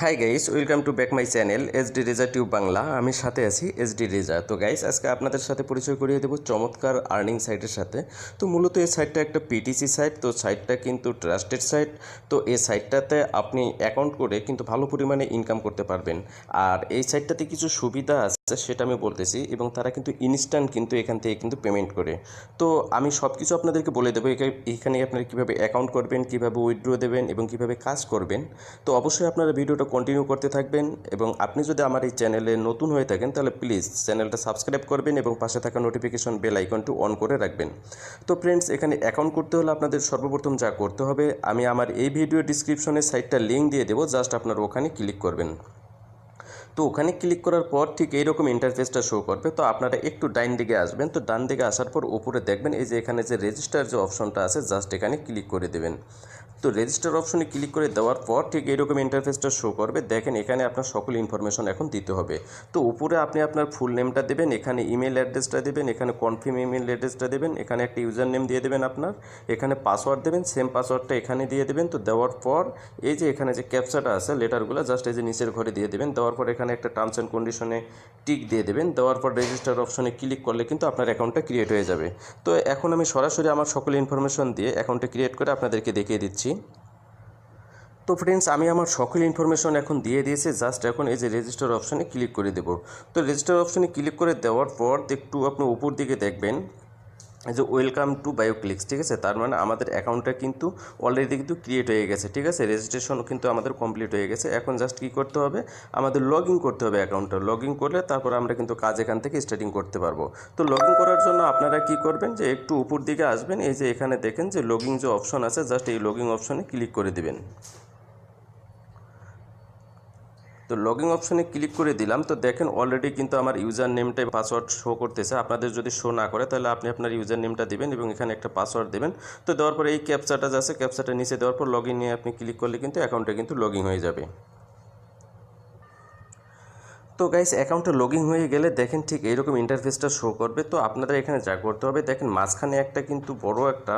Hi guys, welcome to back my channel SD ReZa TuBe Bangla. আমি সাথে আছি SD ReZa। তো গাইস, আজকে আপনাদের সাথে পরিচয় করিয়ে দেবো চমৎকার আর্নিং সাইটের সাথে। তো মূলত এই সাইটটা একটা PTC সাইট। তো সাইটটা কিন্তু ট্রাস্টেড সাইট। তো এই সাইটটাতে আপনি অ্যাকাউন্ট করে কিন্তু ভালো পরিমাণে ইনকাম করতে পারবেন। আর এই সাইটটাতে কিছু সুবিধা আছে সেটা আমি বলতেছি, এবং তারা কিন্তু ইনস্ট্যান্ট কিন্তু এখান থেকে কিন্তু পেমেন্ট করে। তো আমি সব কিছু আপনাদেরকে বলে দেবো। এখানে আপনারা কীভাবে অ্যাকাউন্ট করবেন, কীভাবে উইথড্র দেবেন এবং কীভাবে কাজ করবেন। তো অবশ্যই আপনারা ভিডিওটা কন্টিনিউ করতে থাকবেন, এবং আপনি যদি আমার এই চ্যানেলে নতুন হয়ে থাকেন তাহলে প্লিজ চ্যানেলটা সাবস্ক্রাইব করবেন এবং পাশে থাকা নোটিফিকেশন বেল আইকনটি অন করে রাখবেন। তো ফ্রেন্ডস, এখানে অ্যাকাউন্ট করতে হলে আপনাদের সর্বপ্রথম যা করতে হবে, আমি আমার এই ভিডিও ডিসক্রিপশনে সাইটটা লিঙ্ক দিয়ে দেবো, জাস্ট আপনারা ওখানে ক্লিক করবেন। তো ওখানে ক্লিক করার পর ঠিক এইরকম ইন্টারফেসটা শো করবে। তো আপনারা একটু ডান দিকে আসবেন। তো ডান দিকে আসার পর উপরে দেখবেন এই যে এখানে যে রেজিস্টার যে অপশনটা আছে, জাস্ট এখানে ক্লিক করে দেবেন। তো রেজিস্টার অপশনে ক্লিক করে দেওয়ার পর ঠিক এইরকম ইন্টারফেসটা শো করবে। দেখেন এখানে আপনার সকল ইনফরমেশন এখন দিতে হবে। তো উপরে আপনি আপনার ফুল নেমটা দেবেন, এখানে ইমেল অ্যাড্রেসটা দেবেন, এখানে কনফার্ম ইমেল অ্যাড্রেসটা দেবেন, এখানে একটা ইউজার নেম দিয়ে দেবেন আপনার, এখানে পাসওয়ার্ড দেবেন, সেম পাসওয়ার্ডটা এখানে দিয়ে দেবেন। তো দেওয়ার পর এই যে এখানে যে ক্যাপচাটা আছে লেটারগুলো জাস্ট এই যে নিচের ঘরে দিয়ে দেবেন। দেওয়ার পর এখানে একটা টার্মস অ্যান্ড কন্ডিশনে টিক দিয়ে দেবেন। দেওয়ার পর রেজিস্টার অপশনে ক্লিক করলে কিন্তু আপনার অ্যাকাউন্টটা ক্রিয়েট হয়ে যাবে। তো এখন আমি সরাসরি আমার সকল ইনফরমেশন দিয়ে অ্যাকাউন্টটা ক্রিয়েট করে আপনাদেরকে দেখিয়ে দিচ্ছি। তো ফ্রেন্ডস, আমি আমার সকল ইনফরমেশন এখন দিয়ে দিয়েছি। জাস্ট এখন এই যে রেজিস্টার অপশনে ক্লিক করে দেবো। তো রেজিস্টার অপশনে ক্লিক করে দেওয়ার পর একটু আপনি উপর দিকে দেখবেন এই যে ওয়েলকাম টু বায়োক্লিক্স, ঠিক আছে। তার মানে আমাদের অ্যাকাউন্টটা কিন্তু অলরেডি কিন্তু ক্রিয়েট হয়ে গেছে, ঠিক আছে। রেজিস্ট্রেশন কিন্তু আমাদের কমপ্লিট হয়ে গেছে। এখন জাস্ট কী করতে হবে, আমাদের লগ ইন করতে হবে অ্যাকাউন্টটা। লগ ইন করলে তারপর আমরা কিন্তু কাজ এখান থেকে স্টার্টিং করতে পারবো। তো লগ ইন করার জন্য আপনারা কী করবেন, যে একটু উপর দিকে আসবেন, এই যে এখানে দেখেন যে লগ ইন যে অপশন আছে, জাস্ট এই লগ ইন অপশনে ক্লিক করে দেবেন। তো লগইন অপশনে ক্লিক করে দিলাম। তো দেখেন অলরেডি কিন্তু আমার ইউজার নেমটা পাসওয়ার্ড শো করতেছে। আপনাদের যদি শো না করে তাহলে আপনি আপনার ইউজার নেমটা দেবেন এবং এখানে একটা পাসওয়ার্ড দেবেন। তো দেওয়ার পরে এই ক্যাপচাটা আছে, ক্যাপচাটা নিচে দেওয়ার পর লগইন নিয়ে আপনি ক্লিক করলে কিন্তু অ্যাকাউন্টে কিন্তু লগইন হয়ে যাবে। তো গাইস, অ্যাকাউন্টে লগইন হয়ে গেলে দেখেন ঠিক এইরকম ইন্টারফেসটা শো করবে। তো আপনাদের এখানে যা করতে হবে, দেখেন মাঝখানে একটা কিন্তু বড় একটা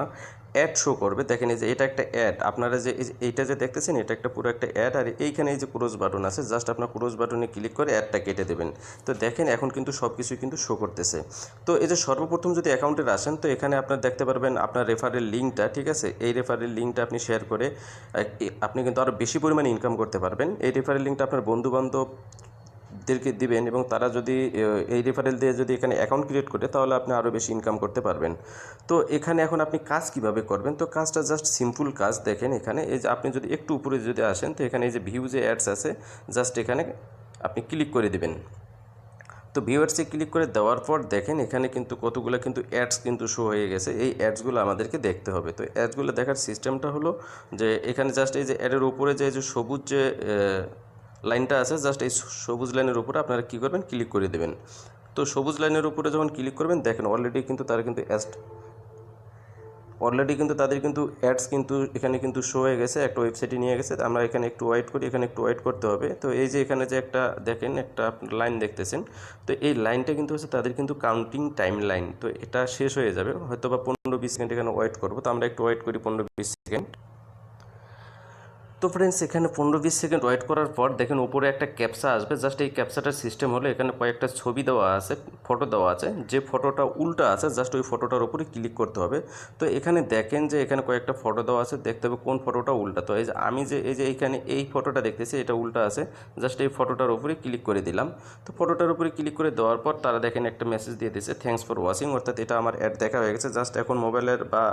অ্যাড শো করবে। দেখেন এই যে এটা একটা অ্যাড, আপনারা যে এইটা যে দেখতেছেন এটা একটা পুরো একটা অ্যাড। আর এইখানে এই যে ক্রস বাটন আছে, জাস্ট আপনার ক্রস বাটনে ক্লিক করে অ্যাডটা কেটে দেবেন। তো দেখেন এখন কিন্তু সব কিছুই কিন্তু শো করতেছে। তো এই যে সর্বপ্রথম যদি অ্যাকাউন্টে আসেন, তো এখানে আপনার দেখতে পারবেন আপনার রেফারেল লিঙ্কটা, ঠিক আছে। এই রেফারেল লিঙ্কটা আপনি শেয়ার করে আপনি কিন্তু আরও বেশি পরিমাণে ইনকাম করতে পারবেন। এই রেফারেল লিঙ্কটা আপনার বন্ধুবান্ধব দেরকে দিবেন, এবং তারা যদি এই রেফারেল দিয়ে যদি এখানে অ্যাকাউন্ট ক্রিয়েট করে তাহলে আপনি আরও বেশি ইনকাম করতে পারবেন। তো এখানে এখন আপনি কাজ কিভাবে করবেন, তো কাজটা জাস্ট সিম্পল কাজ। দেখেন এখানে এই যে আপনি যদি একটু উপরে যদি আসেন, তো এখানে এই যে ভিউ যে অ্যাডস আছে, জাস্ট এখানে আপনি ক্লিক করে দেবেন। তো ভিউয়ার্সে ক্লিক করে দেওয়ার পর দেখেন এখানে কিন্তু কতগুলো কিন্তু অ্যাডস কিন্তু শো হয়ে গেছে। এই অ্যাডসগুলো আমাদেরকে দেখতে হবে। তো অ্যাডসগুলো দেখার সিস্টেমটা হলো যে এখানে জাস্ট এই যে অ্যাডের উপরে যে সবুজ যে লাইনটা আছে, জাস্ট এই সবুজ লাইনের উপরে আপনারা কী করবেন, ক্লিক করে দেবেন। তো সবুজ লাইনের উপরে যখন ক্লিক করবেন, দেখেন অলরেডি কিন্তু তারা কিন্তু তাদের কিন্তু অ্যাডস কিন্তু এখানে কিন্তু শো হয়ে গেছে, একটা ওয়েবসাইটে নিয়ে গেছে। আমরা এখানে একটু ওয়েট করি, এখানে একটু ওয়েট করতে হবে। তো এই যে এখানে যে একটা দেখেন একটা লাইন দেখতেছেন, তো এই লাইনটা কিন্তু হচ্ছে তাদের কিন্তু কাউন্টিং টাইম লাইন। তো এটা শেষ হয়ে যাবে হয়তো বা 15-20 সেকেন্ড এখানে ওয়েট করবো। তো আমরা একটু ওয়েট করি 15-20 সেকেন্ড। তো ফ্রেন্ডস, এখানে 15-20 সেকেন্ড ওয়েট করার পর দেখেন উপরে একটা ক্যাপচা আসবে। জাস্ট এই ক্যাপচাটার সিস্টেম হলো এখানে কয়েকটা ছবি দেওয়া আছে, ফটো দেওয়া আছে। যে ফটোটা উল্টা আছে, জাস্ট ওই ফটোটার উপরে ক্লিক করতে হবে। তো এখানে দেখেন যে এখানে কয়েকটা ফটো দেওয়া আছে, দেখতে হবে কোন ফটোটা উল্টা। তো এই যে আমি যে এইখানে এই ফটোটা দেখতেছি এটা উল্টা আছে, জাস্ট এই ফটোটার উপরে ক্লিক করে দিলাম। তো ফটোটার উপরে ক্লিক করে দেওয়ার পর তারা দেখেন একটা মেসেজ দিয়ে দিয়েছে, থ্যাঙ্কস ফর ওয়াচিং, অর্থাৎ এটা আমার অ্যাড দেখা হয়ে গেছে। জাস্ট এখন মোবাইলের বা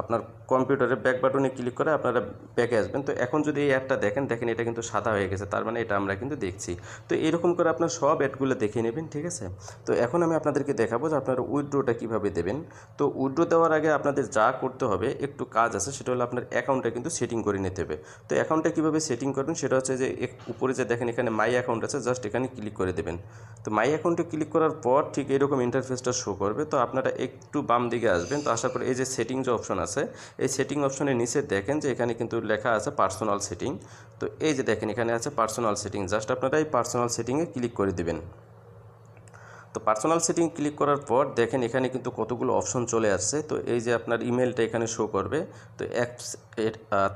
আপনার কম্পিউটারে ব্যাক বাটনে ক্লিক করে আপনারা ব্যাকে আসবেন। তো এখন যদি এই অ্যাডটা দেখেন এটা কিন্তু সাদা হয়ে গেছে, তার মানে এটা আমরা কিন্তু দেখছি। তো এরকম করে আপনার সব অ্যাডগুলো দেখে নেবেন, ঠিক আছে। তো এখন আমি আপনাদেরকে দেখাবো যে আপনারা উইথড্রটা কীভাবে দেবেন। তো উইথড্র দেওয়ার আগে আপনাদের যা করতে হবে, একটু কাজ আছে, সেটা হলো আপনার অ্যাকাউন্টটা কিন্তু সেটিং করে নিতে হবে। তো অ্যাকাউন্টটা কীভাবে সেটিং করবেন সেটা হচ্ছে যে উপরে যে দেখেন এখানে মাই অ্যাকাউন্ট আছে, জাস্ট এখানে ক্লিক করে দেবেন। তো মাই অ্যাকাউন্টে ক্লিক করার পর ঠিক এরকম ইন্টারফেসটা শো করবে। তো আপনারা একটু বাম দিকে আসবেন। তো আসার পর এই যে সেটিং যে অপশন আছে, এই সেটিং অপশনের নিচে দেখেন যে এখানে কিন্তু লেখা আছে পার্সোনাল সেটিং। তো এই যে দেখেন এখানে আছে পার্সোনাল সেটিং, জাস্ট আপনারা এই পার্সোনাল সেটিংয়ে ক্লিক করে দেবেন। তো পার্সোনাল সেটিং ক্লিক করার পর দেখেন এখানে কিন্তু কতগুলো অপশন চলে আসছে। তো এই যে আপনার ইমেলটা এখানে শো করবে। তো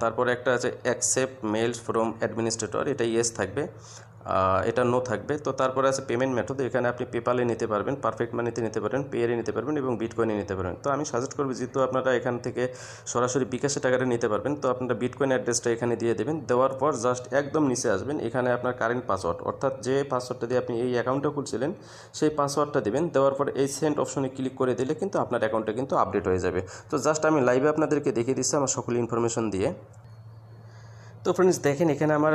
তারপরে একটা আছে অ্যাকসেপ্ট মেলস ফ্রম অ্যাডমিনিস্ট্রেটর, এটা ইয়েস থাকবে, এটা নো থাকবে। তো তারপরে আছে পেমেন্ট মেথড, এখানে আপনি পেপালে নিতে পারবেন, পারফেক্ট মানিতে নিতে পারবেন, পেয়ারে নিতে পারবেন এবং বিটকয়েনে নিতে পারবেন। তো আমি সাজেস্ট করবো যেহেতু আপনারা এখান থেকে সরাসরি বিকাশে টাকাটা নিতে পারবেন, তো আপনারা বিটকয়েন অ্যাড্রেসটা এখানে দিয়ে দেবেন। দেওয়ার পর জাস্ট একদম নিচে আসবেন, এখানে আপনার কারেন্ট পাসওয়ার্ড অর্থাৎ যে পাসওয়ার্ডটা দিয়ে আপনি এই অ্যাকাউন্টটা খুলছিলেন সেই পাসওয়ার্ডটা দেবেন। দেওয়ার পর এই সেন্ড অপশনে ক্লিক করে দিলে কিন্তু আপনার অ্যাকাউন্টটা কিন্তু আপডেট হয়ে যাবে। তো জাস্ট আমি লাইভে আপনাদেরকে দেখিয়ে দিচ্ছি আমার সকল ইনফরমেশন দিয়ে। তো ফ্রেন্ডস দেখেন এখানে আমার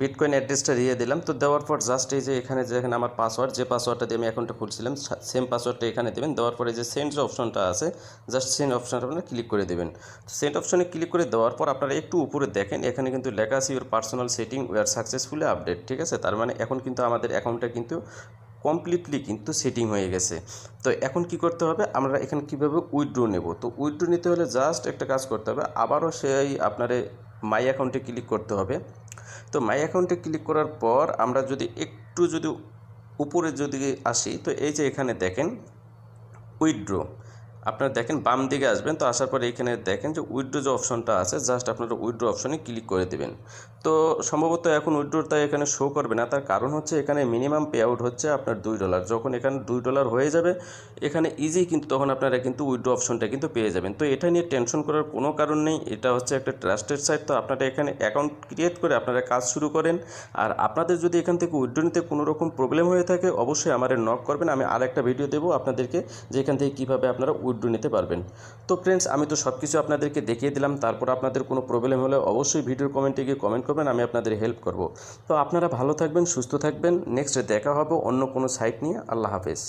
বিটকয়েন অ্যাড্রেসটা দিয়ে দিলাম। তো দেওয়ার পর জাস্ট এই যে এখানে যেখানে আমার পাসওয়ার্ড, যে পাসওয়ার্ডটা দিয়ে আমি অ্যাকাউন্টটা খুলছিলাম সেম পাসওয়ার্ডটা এখানে দেবেন। দেওয়ার পরে যে সেন্ড যে অপশনটা আছে জাস্ট সেন্ড অপশনটা আপনারা ক্লিক করে দেবেন। সেন্ড অপশনে ক্লিক করে দেওয়ার পর আপনারা একটু উপরে দেখেন এখানে কিন্তু লেখা আছে your personal setting were successfully update, ঠিক আছে। তার মানে এখন কিন্তু আমাদের অ্যাকাউন্টটা কিন্তু কমপ্লিটলি কিন্তু সেটিং হয়ে গেছে। তো এখন কি করতে হবে, আমরা এখানে কিভাবে উইথড্র নেব। তো উইথড্র নিতে হলে জাস্ট একটা কাজ করতে হবে, আবারও সেই আপনার মাই অ্যাকাউন্টে ক্লিক করতে হবে। তো মাই অ্যাকাউন্টে ক্লিক করার পর আমরা যদি একটু উপরে যদি আসি, তো এই যে এখানে দেখেন উইথড্র, আপনারা দেখেন বাম দিকে আসবেন। তো আসার পরে এখানে দেখেন যে উইথড্র যে অপশনটা আছে জাস্ট আপনারা উইথড্র অপশনে ক্লিক করে দেবেন। তো সম্ভবত এখন উইথড্রটা এখানে শো করবে না, তার কারণ হচ্ছে এখানে মিনিমাম পে আউট হচ্ছে আপনার $2। যখন এখানে $2 হয়ে যাবে এখানে ইজি কিন্তু তখন আপনারা কিন্তু উইথড্র অপশনটা কিন্তু পেয়ে যাবেন। তো এটা নিয়ে টেনশন করার কোনো কারণ নেই, এটা হচ্ছে একটা ট্রাস্টেড সাইট। তো আপনারা এখানে অ্যাকাউন্ট ক্রিয়েট করে আপনারা কাজ শুরু করেন। আর আপনাদের যদি এখান থেকে উইথড্র নিতে কোনো রকম প্রবলেম হয়ে থাকে অবশ্যই আমারে নক করবেন, আমি আরেকটা ভিডিও দেবো আপনাদেরকে যে এখান থেকে কীভাবে আপনারা উইথড্র নিতে পারবেন। তো ফ্রেন্ডস আমি তো সব কিছু আপনাদেরকে দেখিয়ে দিলাম, তারপর আপনাদের কোনো প্রবলেম হলে অবশ্যই ভিডিওর কমেন্টে গিয়ে কমেন্ট করবেন, আমি আপনাদের হেল্প করব। তো আপনারা ভালো থাকবেন, সুস্থ থাকবেন, নেক্সট দেখা হবে অন্য কোনো সাইট নিয়ে। আল্লাহ হাফেজ।